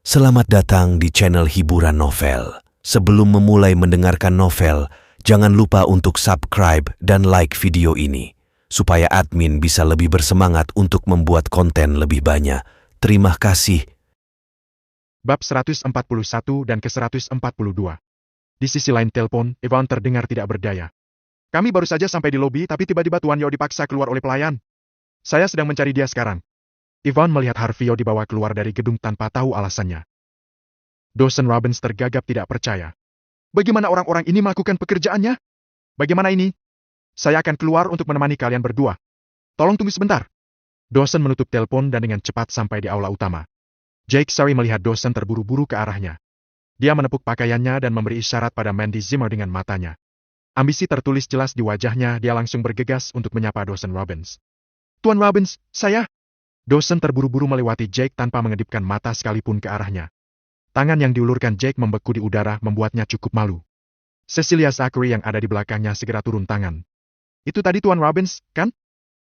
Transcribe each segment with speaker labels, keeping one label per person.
Speaker 1: Selamat datang di channel hiburan novel. Sebelum memulai mendengarkan novel, jangan lupa untuk subscribe dan like video ini, supaya admin bisa lebih bersemangat untuk membuat konten lebih banyak. Terima kasih.
Speaker 2: Bab 141 dan ke-142. Di sisi lain telepon, Ivan terdengar tidak berdaya. Kami baru saja sampai di lobi tapi tiba-tiba Tuan Yao dipaksa keluar oleh pelayan. Saya sedang mencari dia sekarang. Ivan melihat Harvey Yao dibawa keluar dari gedung tanpa tahu alasannya. Dosen Robbins tergagap tidak percaya. Bagaimana orang-orang ini melakukan pekerjaannya? Bagaimana ini? Saya akan keluar untuk menemani kalian berdua. Tolong tunggu sebentar. Dosen menutup telepon dan dengan cepat sampai di aula utama. Jake Sari melihat dosen terburu-buru ke arahnya. Dia menepuk pakaiannya dan memberi isyarat pada Mandy Zimmer dengan matanya. Ambisi tertulis jelas di wajahnya, dia langsung bergegas untuk menyapa dosen Robbins. Tuan Robbins, saya... Dosen terburu-buru melewati Jake tanpa mengedipkan mata sekalipun ke arahnya. Tangan yang diulurkan Jake membeku di udara membuatnya cukup malu. Cecilia Zachary yang ada di belakangnya segera turun tangan. Itu tadi Tuan Robbins, kan?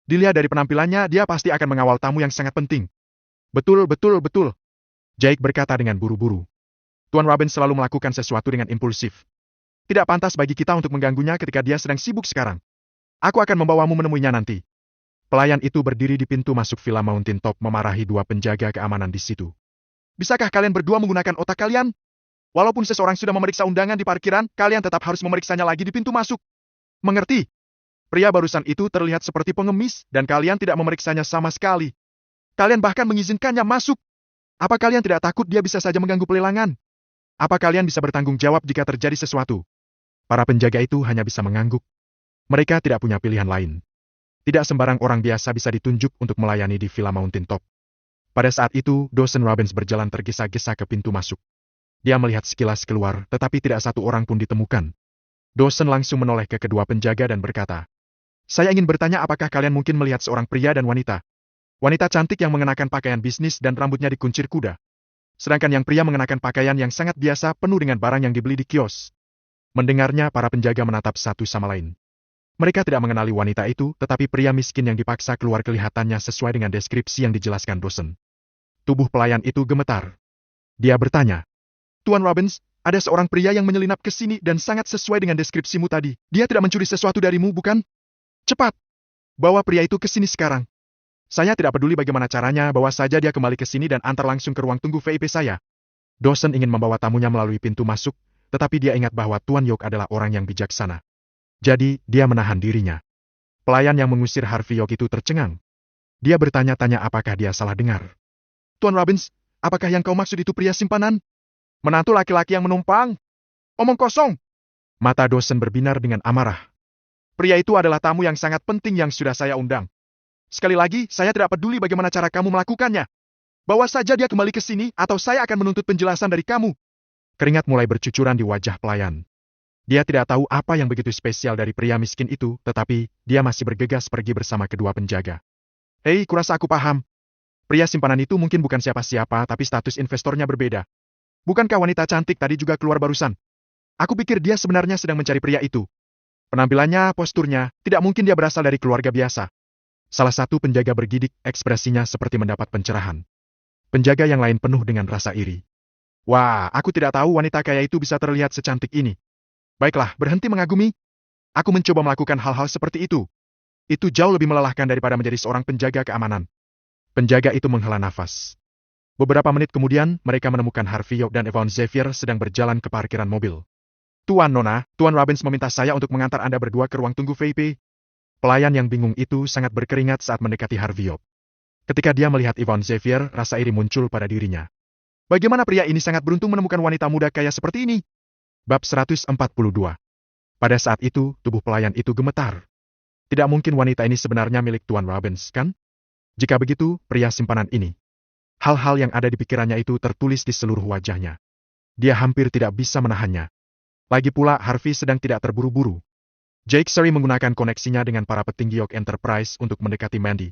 Speaker 2: Dilihat dari penampilannya, dia pasti akan mengawal tamu yang sangat penting. Betul. Jake berkata dengan buru-buru. Tuan Robbins selalu melakukan sesuatu dengan impulsif. Tidak pantas bagi kita untuk mengganggunya ketika dia sedang sibuk sekarang. Aku akan membawamu menemuinya nanti. Pelayan itu berdiri di pintu masuk Villa Mountain Top memarahi dua penjaga keamanan di situ. Bisakah kalian berdua menggunakan otak kalian? Walaupun seseorang sudah memeriksa undangan di parkiran, kalian tetap harus memeriksanya lagi di pintu masuk. Mengerti? Pria barusan itu terlihat seperti pengemis, dan kalian tidak memeriksanya sama sekali. Kalian bahkan mengizinkannya masuk. Apa kalian tidak takut dia bisa saja mengganggu pelelangan? Apa kalian bisa bertanggung jawab jika terjadi sesuatu? Para penjaga itu hanya bisa mengangguk. Mereka tidak punya pilihan lain. Tidak sembarang orang biasa bisa ditunjuk untuk melayani di Villa Mountain Top. Pada saat itu, dosen Robbins berjalan tergesa-gesa ke pintu masuk. Dia melihat sekilas keluar, tetapi tidak satu orang pun ditemukan. Dosen langsung menoleh ke kedua penjaga dan berkata, "Saya ingin bertanya apakah kalian mungkin melihat seorang pria dan wanita? Wanita cantik yang mengenakan pakaian bisnis dan rambutnya dikuncir kuda. Sedangkan yang pria mengenakan pakaian yang sangat biasa penuh dengan barang yang dibeli di kios." Mendengarnya, para penjaga menatap satu sama lain. Mereka tidak mengenali wanita itu, tetapi pria miskin yang dipaksa keluar kelihatannya sesuai dengan deskripsi yang dijelaskan dosen. Tubuh pelayan itu gemetar. Dia bertanya, "Tuan Robbins, ada seorang pria yang menyelinap ke sini dan sangat sesuai dengan deskripsimu tadi. Dia tidak mencuri sesuatu darimu, bukan? Cepat, bawa pria itu ke sini sekarang. Saya tidak peduli bagaimana caranya, bawa saja dia kembali ke sini dan antar langsung ke ruang tunggu VIP saya." Dosen ingin membawa tamunya melalui pintu masuk, tetapi dia ingat bahwa Tuan Yok adalah orang yang bijaksana. Jadi, dia menahan dirinya. Pelayan yang mengusir Harvey Yok itu tercengang. Dia bertanya-tanya apakah dia salah dengar. "Tuan Robbins, apakah yang kau maksud itu pria simpanan? Menantu laki-laki yang menumpang? Omong kosong!" Mata dosen berbinar dengan amarah. "Pria itu adalah tamu yang sangat penting yang sudah saya undang. Sekali lagi, saya tidak peduli bagaimana cara kamu melakukannya. Bawa saja dia kembali ke sini, atau saya akan menuntut penjelasan dari kamu." Keringat mulai bercucuran di wajah pelayan. Dia tidak tahu apa yang begitu spesial dari pria miskin itu, tetapi dia masih bergegas pergi bersama kedua penjaga. "Hei, kurasa aku paham. Pria simpanan itu mungkin bukan siapa-siapa, tapi status investornya berbeda. Bukankah wanita cantik tadi juga keluar barusan? Aku pikir dia sebenarnya sedang mencari pria itu. Penampilannya, posturnya, tidak mungkin dia berasal dari keluarga biasa." Salah satu penjaga bergidik, ekspresinya seperti mendapat pencerahan. Penjaga yang lain penuh dengan rasa iri. "Wah, aku tidak tahu wanita kaya itu bisa terlihat secantik ini. Baiklah, berhenti mengagumi. Aku mencoba melakukan hal-hal seperti itu. Itu jauh lebih melelahkan daripada menjadi seorang penjaga keamanan." Penjaga itu menghela nafas. Beberapa menit kemudian, mereka menemukan Harvey Yok dan Evan Xavier sedang berjalan ke parkiran mobil. "Tuan Nona, Tuan Robbins meminta saya untuk mengantar Anda berdua ke ruang tunggu VIP." Pelayan yang bingung itu sangat berkeringat saat mendekati Harvey Yok. Ketika dia melihat Evan Xavier, rasa iri muncul pada dirinya. Bagaimana pria ini sangat beruntung menemukan wanita muda kaya seperti ini? Bab 142. Pada saat itu, tubuh pelayan itu gemetar. Tidak mungkin wanita ini sebenarnya milik Tuan Robbins, kan? Jika begitu, pria simpanan ini. Hal-hal yang ada di pikirannya itu tertulis di seluruh wajahnya. Dia hampir tidak bisa menahannya. Lagi pula, Harvey sedang tidak terburu-buru. Jake Sari menggunakan koneksinya dengan para petinggi Yok Enterprise untuk mendekati Mandy.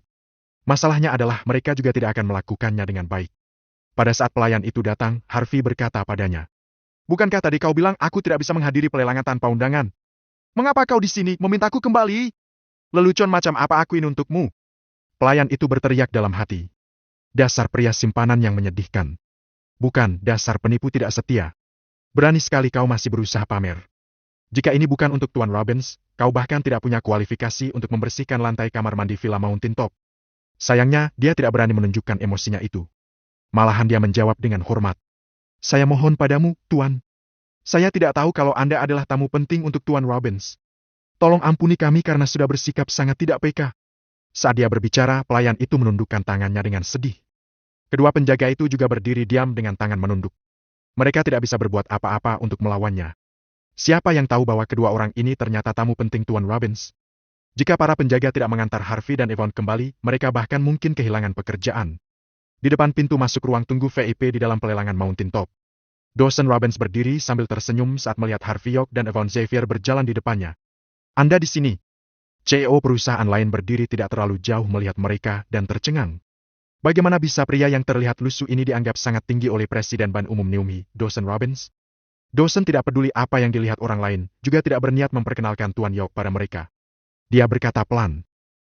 Speaker 2: Masalahnya adalah mereka juga tidak akan melakukannya dengan baik. Pada saat pelayan itu datang, Harvey berkata padanya, "Bukankah tadi kau bilang aku tidak bisa menghadiri pelelangan tanpa undangan? Mengapa kau di sini memintaku kembali? Lelucon macam apa aku ini untukmu?" Pelayan itu berteriak dalam hati. Dasar pria simpanan yang menyedihkan. Bukan, dasar penipu tidak setia. Berani sekali kau masih berusaha pamer. Jika ini bukan untuk Tuan Robbins, kau bahkan tidak punya kualifikasi untuk membersihkan lantai kamar mandi Villa Mountain Top. Sayangnya, dia tidak berani menunjukkan emosinya itu. Malahan dia menjawab dengan hormat. Saya mohon padamu, Tuan. Saya tidak tahu kalau Anda adalah tamu penting untuk Tuan Robbins. Tolong ampuni kami karena sudah bersikap sangat tidak peka. Saat dia berbicara, pelayan itu menundukkan tangannya dengan sedih. Kedua penjaga itu juga berdiri diam dengan tangan menunduk. Mereka tidak bisa berbuat apa-apa untuk melawannya. Siapa yang tahu bahwa kedua orang ini ternyata tamu penting Tuan Robbins? Jika para penjaga tidak mengantar Harvey dan Yvonne kembali, mereka bahkan mungkin kehilangan pekerjaan. Di depan pintu masuk ruang tunggu VIP di dalam pelelangan Mountain Top, Dawson Robbins berdiri sambil tersenyum saat melihat Harvey York dan Yvonne Xavier berjalan di depannya. Anda di sini. CEO perusahaan lain berdiri tidak terlalu jauh melihat mereka dan tercengang. Bagaimana bisa pria yang terlihat lusuh ini dianggap sangat tinggi oleh Presiden Ban Umum Newmi, Dawson Robbins? Dawson tidak peduli apa yang dilihat orang lain, juga tidak berniat memperkenalkan Tuan York pada mereka. Dia berkata pelan.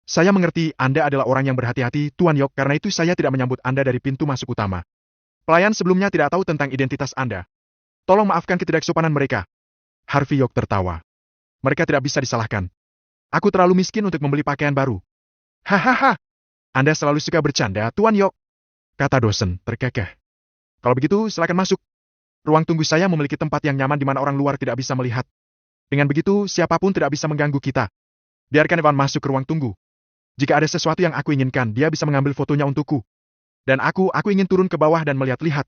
Speaker 2: Saya mengerti Anda adalah orang yang berhati-hati, Tuan York, karena itu saya tidak menyambut Anda dari pintu masuk utama. Pelayan sebelumnya tidak tahu tentang identitas Anda. Tolong maafkan ketidaksopanan mereka. Harvey York tertawa. Mereka tidak bisa disalahkan. Aku terlalu miskin untuk membeli pakaian baru. Hahaha. Anda selalu suka bercanda, Tuan York, kata Dawson, terkekeh. Kalau begitu, silakan masuk. Ruang tunggu saya memiliki tempat yang nyaman di mana orang luar tidak bisa melihat. Dengan begitu, siapapun tidak bisa mengganggu kita. Biarkan Evan masuk ke ruang tunggu. Jika ada sesuatu yang aku inginkan, dia bisa mengambil fotonya untukku. Dan aku ingin turun ke bawah dan melihat-lihat.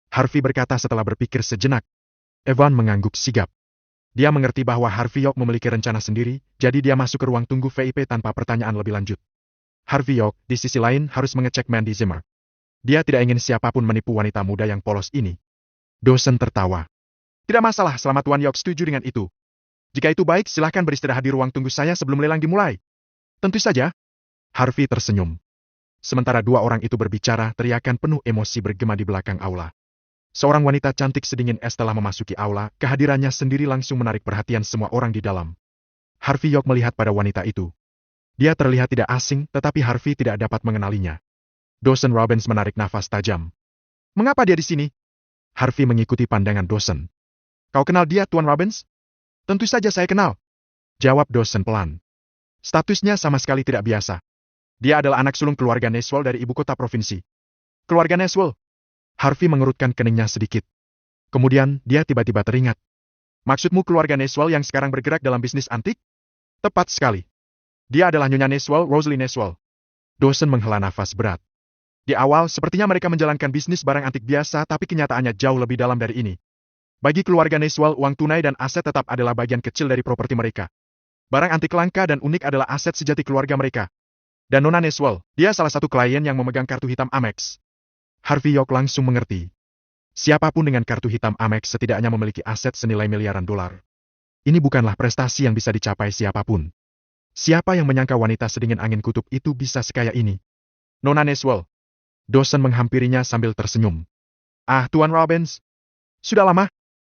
Speaker 2: Harvey berkata setelah berpikir sejenak. Evan mengangguk sigap. Dia mengerti bahwa Harvey York memiliki rencana sendiri, jadi dia masuk ke ruang tunggu VIP tanpa pertanyaan lebih lanjut. Harvey York, di sisi lain, harus mengecek Mandy Zimmer. Dia tidak ingin siapapun menipu wanita muda yang polos ini. Dawson tertawa. Tidak masalah selama Tuan York setuju dengan itu. Jika itu baik, silahkan beristirahat di ruang tunggu saya sebelum lelang dimulai. Tentu saja. Harvey tersenyum. Sementara dua orang itu berbicara, teriakan penuh emosi bergema di belakang aula. Seorang wanita cantik sedingin es telah memasuki aula, kehadirannya sendiri langsung menarik perhatian semua orang di dalam. Harvey York melihat pada wanita itu. Dia terlihat tidak asing, tetapi Harvey tidak dapat mengenalinya. Dawson Robbins menarik nafas tajam. Mengapa dia di sini? Harvey mengikuti pandangan Dawson. Kau kenal dia, Tuan Robbins? Tentu saja saya kenal. Jawab Dawson pelan. Statusnya sama sekali tidak biasa. Dia adalah anak sulung keluarga Neswell dari ibu kota provinsi. Keluarga Neswell? Harvey mengerutkan keningnya sedikit. Kemudian, dia tiba-tiba teringat. Maksudmu keluarga Neswell yang sekarang bergerak dalam bisnis antik? Tepat sekali. Dia adalah Nyonya Neswell, Rosalie Neswell. Dawson menghela nafas berat. Di awal, sepertinya mereka menjalankan bisnis barang antik biasa, tapi kenyataannya jauh lebih dalam dari ini. Bagi keluarga Neswell, uang tunai dan aset tetap adalah bagian kecil dari properti mereka. Barang antik langka dan unik adalah aset sejati keluarga mereka. Dan Nona Neswell, dia salah satu klien yang memegang kartu hitam Amex. Harvey York langsung mengerti. Siapapun dengan kartu hitam Amex setidaknya memiliki aset senilai miliaran dolar. Ini bukanlah prestasi yang bisa dicapai siapapun. Siapa yang menyangka wanita sedingin angin kutub itu bisa sekaya ini? Nona Neswell. Dawson menghampirinya sambil tersenyum. Ah, Tuan Robbins. Sudah lama.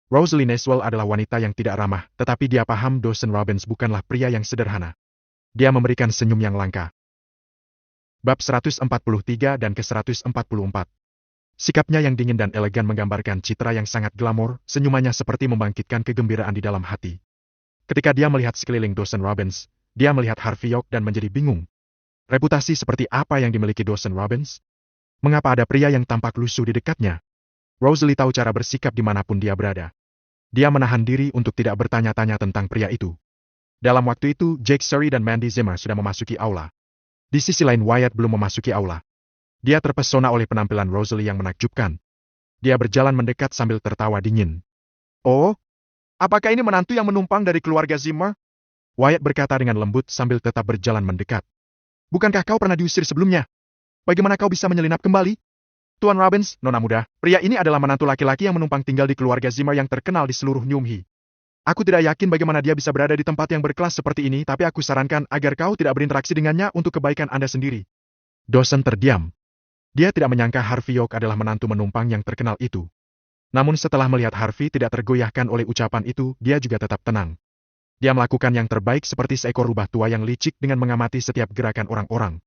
Speaker 2: Rosalie Neswell adalah wanita yang tidak ramah, tetapi dia paham Dawson Robbins bukanlah pria yang sederhana. Dia memberikan senyum yang langka. Bab 143 dan ke-144. Sikapnya yang dingin dan elegan menggambarkan citra yang sangat glamor, senyumannya seperti membangkitkan kegembiraan di dalam hati. Ketika dia melihat sekeliling Dawson Robbins, dia melihat Harvey York dan menjadi bingung. Reputasi seperti apa yang dimiliki Dawson Robbins? Mengapa ada pria yang tampak lusuh di dekatnya? Rosalie tahu cara bersikap dimanapun dia berada. Dia menahan diri untuk tidak bertanya-tanya tentang pria itu. Dalam waktu itu, Jake Surrey dan Mandy Zimmer sudah memasuki aula. Di sisi lain, Wyatt belum memasuki aula. Dia terpesona oleh penampilan Rosalie yang menakjubkan. Dia berjalan mendekat sambil tertawa dingin. Oh, apakah ini menantu yang menumpang dari keluarga Zimmer? Wyatt berkata dengan lembut sambil tetap berjalan mendekat. Bukankah kau pernah diusir sebelumnya? Bagaimana kau bisa menyelinap kembali? Tuan Robbins, nona muda, pria ini adalah menantu laki-laki yang menumpang tinggal di keluarga Zimmer yang terkenal di seluruh Newmhi. Aku tidak yakin bagaimana dia bisa berada di tempat yang berkelas seperti ini, tapi aku sarankan agar kau tidak berinteraksi dengannya untuk kebaikan Anda sendiri. Dawson terdiam. Dia tidak menyangka Harvey York adalah menantu menumpang yang terkenal itu. Namun setelah melihat Harvey tidak tergoyahkan oleh ucapan itu, dia juga tetap tenang. Dia melakukan yang terbaik seperti seekor rubah tua yang licik dengan mengamati setiap gerakan orang-orang.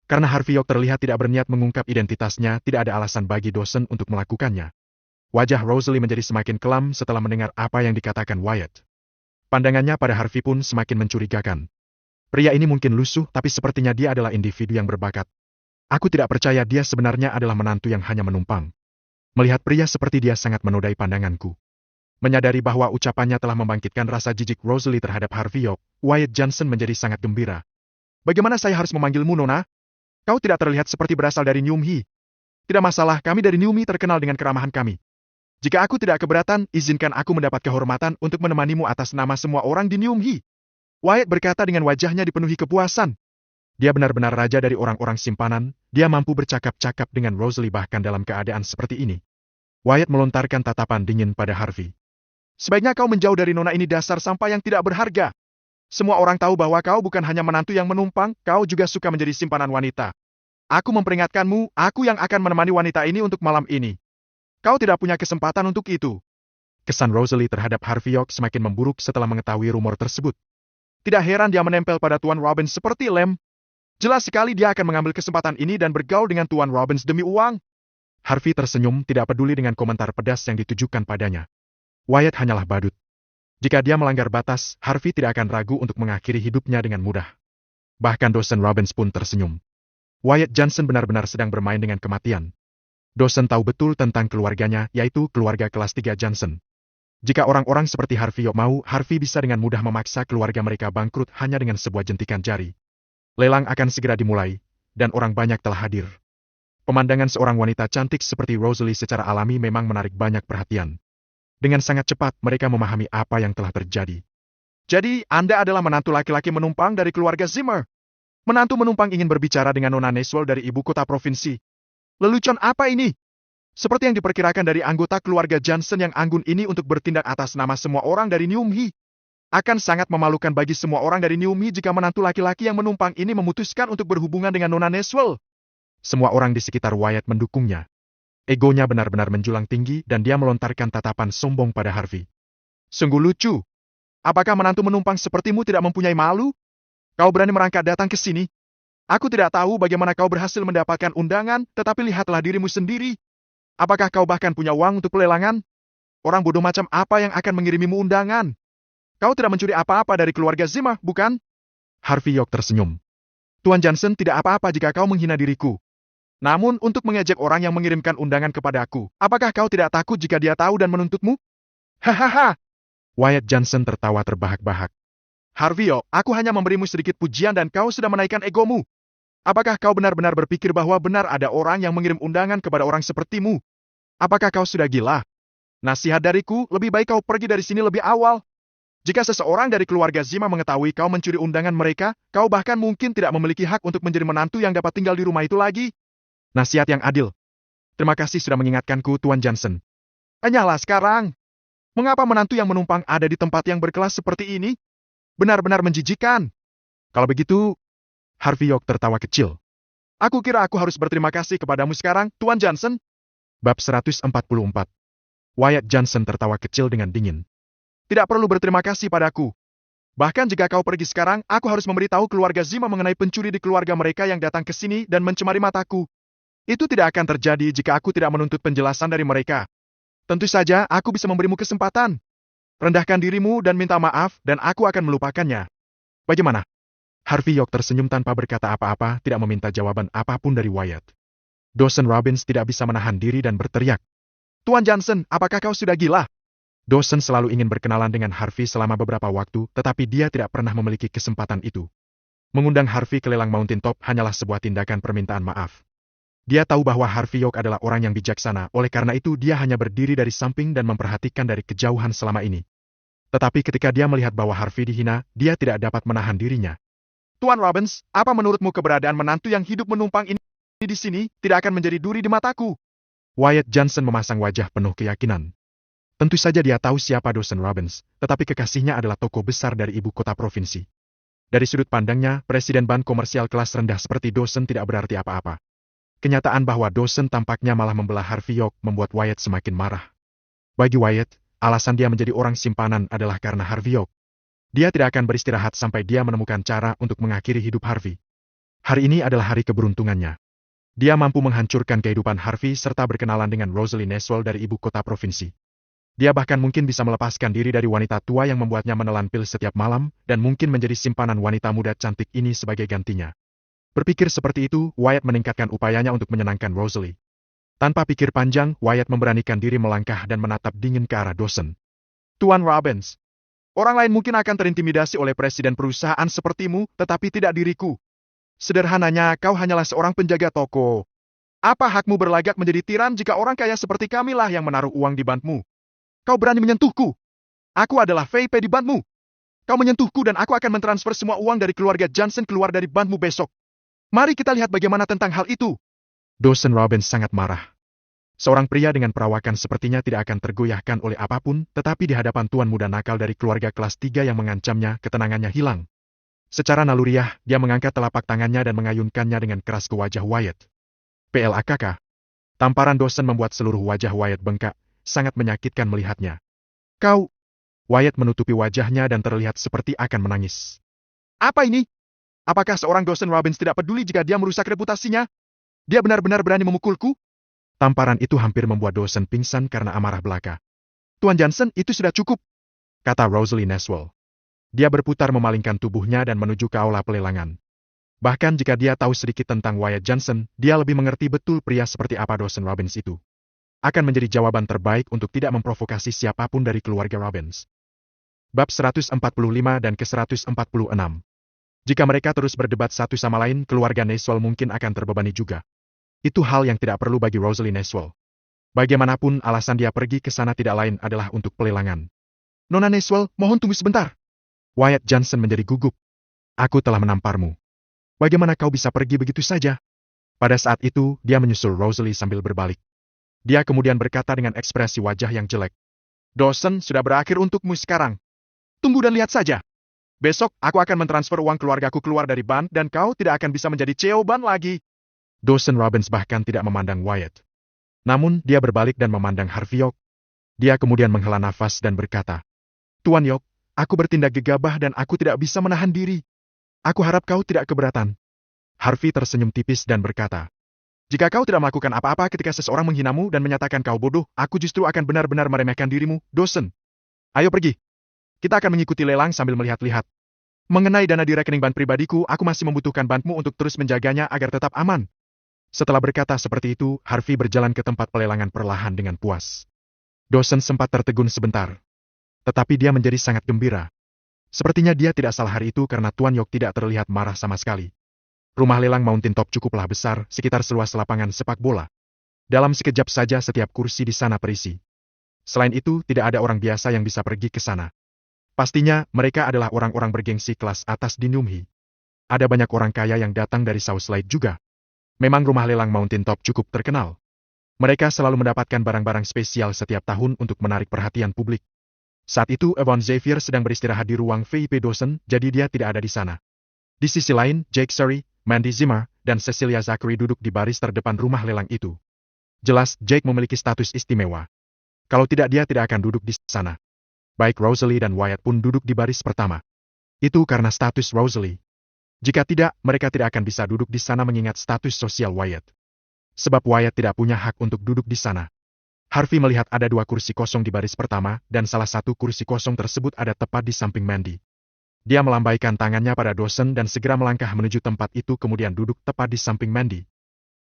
Speaker 2: Karena Harvey York terlihat tidak berniat mengungkap identitasnya, tidak ada alasan bagi Dawson untuk melakukannya. Wajah Rosalie menjadi semakin kelam setelah mendengar apa yang dikatakan Wyatt. Pandangannya pada Harvey pun semakin mencurigakan. Pria ini mungkin lusuh, tapi sepertinya dia adalah individu yang berbakat. Aku tidak percaya dia sebenarnya adalah menantu yang hanya menumpang. Melihat pria seperti dia sangat menodai pandanganku. Menyadari bahwa ucapannya telah membangkitkan rasa jijik Rosalie terhadap Harvey York, Wyatt Johnson menjadi sangat gembira. Bagaimana saya harus memanggilmu, Nona? Kau tidak terlihat seperti berasal dari Nyumhi. Tidak masalah, kami dari Nyumhi terkenal dengan keramahan kami. Jika aku tidak keberatan, izinkan aku mendapat kehormatan untuk menemanimu atas nama semua orang di Nyumhi. Wyatt berkata dengan wajahnya dipenuhi kepuasan. Dia benar-benar raja dari orang-orang simpanan, dia mampu bercakap-cakap dengan Rosalie bahkan dalam keadaan seperti ini. Wyatt melontarkan tatapan dingin pada Harvey. Sebaiknya kau menjauh dari Nona ini, dasar sampah yang tidak berharga. Semua orang tahu bahwa kau bukan hanya menantu yang menumpang, kau juga suka menjadi simpanan wanita. Aku memperingatkanmu, aku yang akan menemani wanita ini untuk malam ini. Kau tidak punya kesempatan untuk itu. Kesan Rosalie terhadap Harvey York semakin memburuk setelah mengetahui rumor tersebut. Tidak heran dia menempel pada Tuan Robbins seperti lem. Jelas sekali dia akan mengambil kesempatan ini dan bergaul dengan Tuan Robbins demi uang. Harvey tersenyum, tidak peduli dengan komentar pedas yang ditujukan padanya. Wyatt hanyalah badut. Jika dia melanggar batas, Harvey tidak akan ragu untuk mengakhiri hidupnya dengan mudah. Bahkan Dawson Robbins pun tersenyum. Wyatt Johnson benar-benar sedang bermain dengan kematian. Dawson tahu betul tentang keluarganya, yaitu keluarga kelas 3 Johnson. Jika orang-orang seperti Harvey York mau, Harvey bisa dengan mudah memaksa keluarga mereka bangkrut hanya dengan sebuah jentikan jari. Lelang akan segera dimulai, dan orang banyak telah hadir. Pemandangan seorang wanita cantik seperti Rosalie secara alami memang menarik banyak perhatian. Dengan sangat cepat, mereka memahami apa yang telah terjadi. Jadi, Anda adalah menantu laki-laki menumpang dari keluarga Zimmer. Menantu menumpang ingin berbicara dengan Nona Neswell dari ibu kota provinsi. Lelucon apa ini? Seperti yang diperkirakan dari anggota keluarga Johnson yang anggun ini untuk bertindak atas nama semua orang dari Nyumhi. Akan sangat memalukan bagi semua orang dari Nyumhi jika menantu laki-laki yang menumpang ini memutuskan untuk berhubungan dengan Nona Neswell. Semua orang di sekitar Wyatt mendukungnya. Egonya benar-benar menjulang tinggi dan dia melontarkan tatapan sombong pada Harvey. Sungguh lucu. Apakah menantu menumpang sepertimu tidak mempunyai malu? Kau berani merangkak datang ke sini? Aku tidak tahu bagaimana kau berhasil mendapatkan undangan, tetapi lihatlah dirimu sendiri. Apakah kau bahkan punya uang untuk pelelangan? Orang bodoh macam apa yang akan mengirimimu undangan? Kau tidak mencuri apa-apa dari keluarga Zimmer, bukan? Harvey York tersenyum. Tuan Johnson, tidak apa-apa jika kau menghina diriku. Namun, untuk mengejek orang yang mengirimkan undangan kepadaku, apakah kau tidak takut jika dia tahu dan menuntutmu? Hahaha! Wyatt Johnson tertawa terbahak-bahak. Harvey York, aku hanya memberimu sedikit pujian dan kau sudah menaikkan egomu. Apakah kau benar-benar berpikir bahwa benar ada orang yang mengirim undangan kepada orang sepertimu? Apakah kau sudah gila? Nasihat dariku, lebih baik kau pergi dari sini lebih awal. Jika seseorang dari keluarga Zimmer mengetahui kau mencuri undangan mereka, kau bahkan mungkin tidak memiliki hak untuk menjadi menantu yang dapat tinggal di rumah itu lagi. Nasihat yang adil. Terima kasih sudah mengingatkanku, Tuan Johnson. Enyahlah sekarang. Mengapa menantu yang menumpang ada di tempat yang berkelas seperti ini? Benar-benar menjijikan. Kalau begitu, Harvey York tertawa kecil. Aku kira aku harus berterima kasih kepadamu sekarang, Tuan Johnson. Bab 144. Wyatt Johnson tertawa kecil dengan dingin. Tidak perlu berterima kasih padaku. Bahkan jika kau pergi sekarang, aku harus memberitahu keluarga Zimmer mengenai pencuri di keluarga mereka yang datang ke sini dan mencemari mataku. Itu tidak akan terjadi jika aku tidak menuntut penjelasan dari mereka. Tentu saja, aku bisa memberimu kesempatan. Rendahkan dirimu dan minta maaf, dan aku akan melupakannya. Bagaimana? Harvey York tersenyum tanpa berkata apa-apa, tidak meminta jawaban apapun dari Wyatt. Dawson Robbins tidak bisa menahan diri dan berteriak. Tuan Johnson, apakah kau sudah gila? Dawson selalu ingin berkenalan dengan Harvey selama beberapa waktu, tetapi dia tidak pernah memiliki kesempatan itu. Mengundang Harvey ke lelang Mountain Top hanyalah sebuah tindakan permintaan maaf. Dia tahu bahwa Harvey York adalah orang yang bijaksana, oleh karena itu dia hanya berdiri dari samping dan memperhatikan dari kejauhan selama ini. Tetapi ketika dia melihat bahwa Harvey dihina, dia tidak dapat menahan dirinya. Tuan Robbins, apa menurutmu keberadaan menantu yang hidup menumpang ini di sini tidak akan menjadi duri di mataku? Wyatt Johnson memasang wajah penuh keyakinan. Tentu saja dia tahu siapa Dawson Robbins, tetapi kekasihnya adalah tokoh besar dari ibu kota provinsi. Dari sudut pandangnya, presiden bank komersial kelas rendah seperti Dawson tidak berarti apa-apa. Kenyataan bahwa Dawson tampaknya malah membelah Harvey York membuat Wyatt semakin marah. Bagi Wyatt, alasan dia menjadi orang simpanan adalah karena Harvey York. Dia tidak akan beristirahat sampai dia menemukan cara untuk mengakhiri hidup Harvey. Hari ini adalah hari keberuntungannya. Dia mampu menghancurkan kehidupan Harvey serta berkenalan dengan Rosalie Neswell dari ibu kota provinsi. Dia bahkan mungkin bisa melepaskan diri dari wanita tua yang membuatnya menelan pil setiap malam, dan mungkin menjadi simpanan wanita muda cantik ini sebagai gantinya. Berpikir seperti itu, Wyatt meningkatkan upayanya untuk menyenangkan Rosalie. Tanpa pikir panjang, Wyatt memberanikan diri melangkah dan menatap dingin ke arah Dawson. Tuan Robbins, orang lain mungkin akan terintimidasi oleh presiden perusahaan sepertimu, tetapi tidak diriku. Sederhananya, kau hanyalah seorang penjaga toko. Apa hakmu berlagak menjadi tiran jika orang kaya seperti kamilah yang menaruh uang di bantmu? Kau berani menyentuhku? Aku adalah VP di bantmu. Kau menyentuhku dan aku akan mentransfer semua uang dari keluarga Johnson keluar dari bantmu besok. Mari kita lihat bagaimana tentang hal itu. Dawson Robbins sangat marah. Seorang pria dengan perawakan sepertinya tidak akan tergoyahkan oleh apapun, tetapi di hadapan tuan muda nakal dari keluarga kelas 3 yang mengancamnya, ketenangannya hilang. Secara naluriah, dia mengangkat telapak tangannya dan mengayunkannya dengan keras ke wajah Wyatt. PLAKK. Tamparan Dawson membuat seluruh wajah Wyatt bengkak, sangat menyakitkan melihatnya. Kau... Wyatt menutupi wajahnya dan terlihat seperti akan menangis. Apa ini? Apakah seorang Dawson Robbins tidak peduli jika dia merusak reputasinya? Dia benar-benar berani memukulku? Tamparan itu hampir membuat Dawson pingsan karena amarah belaka. Tuan Johnson, itu sudah cukup, kata Rosalie Neswell. Dia berputar memalingkan tubuhnya dan menuju ke aula pelelangan. Bahkan jika dia tahu sedikit tentang Wyatt Johnson, dia lebih mengerti betul pria seperti apa Dawson Robbins itu. Akan menjadi jawaban terbaik untuk tidak memprovokasi siapapun dari keluarga Robbins. Bab 145 dan ke-146. Jika mereka terus berdebat satu sama lain, keluarga Neswell mungkin akan terbebani juga. Itu hal yang tidak perlu bagi Rosalie Neswell. Bagaimanapun alasan dia pergi ke sana tidak lain adalah untuk pelelangan. Nona Neswell, mohon tunggu sebentar. Wyatt Johnson menjadi gugup. Aku telah menamparmu. Bagaimana kau bisa pergi begitu saja? Pada saat itu, dia menyusul Rosalie sambil berbalik. Dia kemudian berkata dengan ekspresi wajah yang jelek. Dawson sudah berakhir untukmu sekarang. Tunggu dan lihat saja. Besok, aku akan mentransfer uang keluargaku keluar dari ban dan kau tidak akan bisa menjadi CEO ban lagi. Dawson Robbins bahkan tidak memandang Wyatt. Namun, dia berbalik dan memandang Harvey York. Dia kemudian menghela nafas dan berkata, Tuan York, aku bertindak gegabah dan aku tidak bisa menahan diri. Aku harap kau tidak keberatan. Harvey tersenyum tipis dan berkata, jika kau tidak melakukan apa-apa ketika seseorang menghinamu dan menyatakan kau bodoh, aku justru akan benar-benar meremehkan dirimu, Dawson. Ayo pergi. Kita akan mengikuti lelang sambil melihat-lihat. Mengenai dana di rekening ban pribadiku, aku masih membutuhkan bantumu untuk terus menjaganya agar tetap aman. Setelah berkata seperti itu, Harvey berjalan ke tempat pelelangan perlahan dengan puas. Dawson sempat tertegun sebentar. Tetapi dia menjadi sangat gembira. Sepertinya dia tidak salah hari itu karena Tuan York tidak terlihat marah sama sekali. Rumah lelang Mountain Top cukuplah besar, sekitar seluas lapangan sepak bola. Dalam sekejap saja setiap kursi di sana terisi. Selain itu, tidak ada orang biasa yang bisa pergi ke sana. Pastinya, mereka adalah orang-orang bergengsi kelas atas di Numhi. Ada banyak orang kaya yang datang dari South Slide juga. Memang rumah lelang Mountain Top cukup terkenal. Mereka selalu mendapatkan barang-barang spesial setiap tahun untuk menarik perhatian publik. Saat itu, Evan Xavier sedang beristirahat di ruang VIP Dawson, jadi dia tidak ada di sana. Di sisi lain, Jake Surrey, Mandy Zimmer, dan Cecilia Zachary duduk di baris terdepan rumah lelang itu. Jelas, Jake memiliki status istimewa. Kalau tidak, dia tidak akan duduk di sana. Baik Rosalie dan Wyatt pun duduk di baris pertama. Itu karena status Rosalie. Jika tidak, mereka tidak akan bisa duduk di sana mengingat status sosial Wyatt. Sebab Wyatt tidak punya hak untuk duduk di sana. Harvey melihat ada 2 kursi kosong di baris pertama, dan salah satu kursi kosong tersebut ada tepat di samping Mandy. Dia melambaikan tangannya pada Dawson dan segera melangkah menuju tempat itu kemudian duduk tepat di samping Mandy.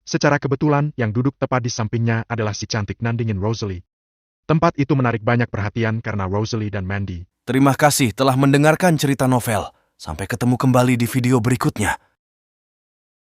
Speaker 2: Secara kebetulan, yang duduk tepat di sampingnya adalah si cantik nandingin Rosalie. Tempat itu menarik banyak perhatian karena Rosalie dan Mandy.
Speaker 1: Terima kasih telah mendengarkan cerita novel. Sampai ketemu kembali di video berikutnya.